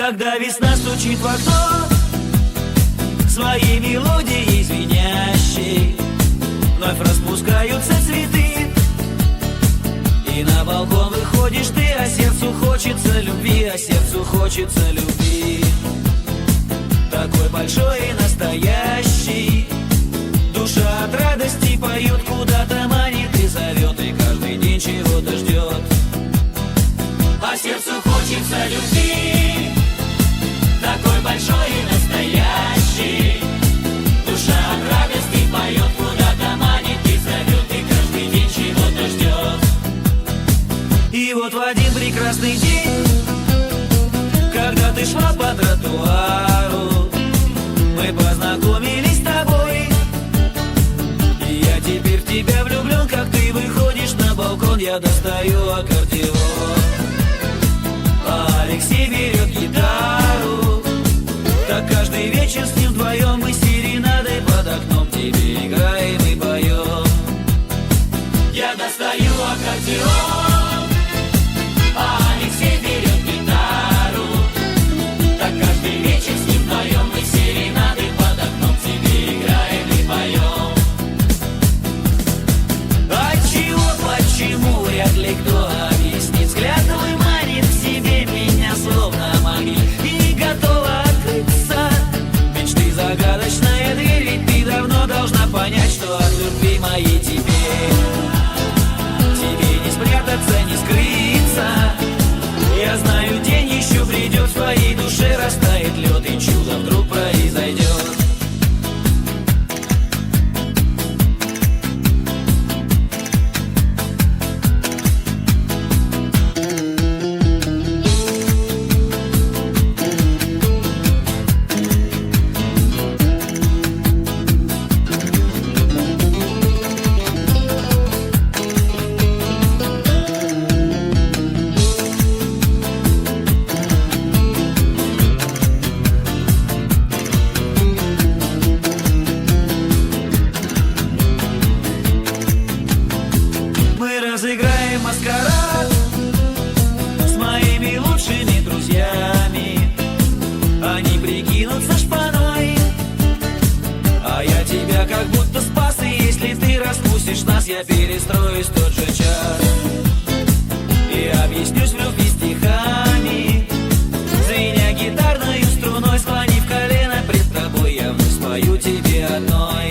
Когда весна стучит в окно своей мелодией звенящей, вновь распускаются цветы, и на балкон выходишь ты, а сердцу хочется любви, а сердцу хочется любви. Такой большой и настоящий, душа от радости поет, куда-то манит и зовет, и каждый день чего-то ждет. А сердцу хочется любви, такой большой и настоящий, душа от радости поет, куда-то манит и зовет, и каждый день чего-то ждет. И вот в один прекрасный день, когда ты шла по тротуару, мы познакомились с тобой, и я теперь в тебя влюблен. Как ты выходишь на балкон, я достаю аккордеон, а Алексей берет гитару. Так каждый вечер с ним вдвоем мы серенадой под окном тебе играем и поем. Я достаю аккордеон, а Алексей берет гитару. Так каждый вечер с ним вдвоем мы серенадой под окном тебе играем и поем. Отчего, почему, вряд ли кто объяснит. Взгляд твой манит к себе меня словно магнит, и готова открыться мечты загадочная дверь. Ведь ты давно должна понять, что от любви моей тебе не спрятаться, не скрыться. Я знаю, день еще придет, в твоей душе растает лед, и чудо вдруг произойдет. Разыграем маскарад с моими лучшими друзьями. Они прикинутся шпаной, а я тебя как будто спас. И если ты распустишь нас, я перестроюсь в тот же час и объяснюсь в любви стихами. Звеня гитарной струной, склонив колено пред тобой, я вновь спою тебе одной.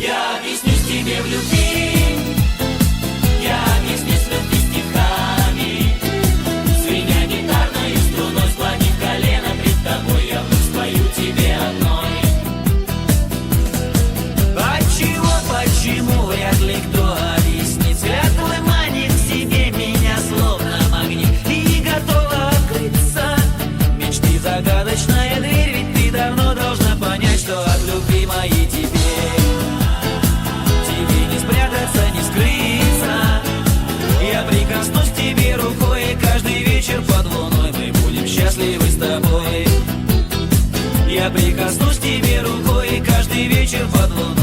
Я объяснюсь тебе в любви, вряд ли кто объяснит. Взгляд твой манит к себе меня словно магнит, и готова открыться мечты загадочная дверь. Ведь ты давно должна понять, что от любви моей тебе не спрятаться, не скрыться. Я прикоснусь к тебе рукой, и каждый вечер под луной мы будем счастливы с тобой. Я прикоснусь к тебе рукой, и каждый вечер под луной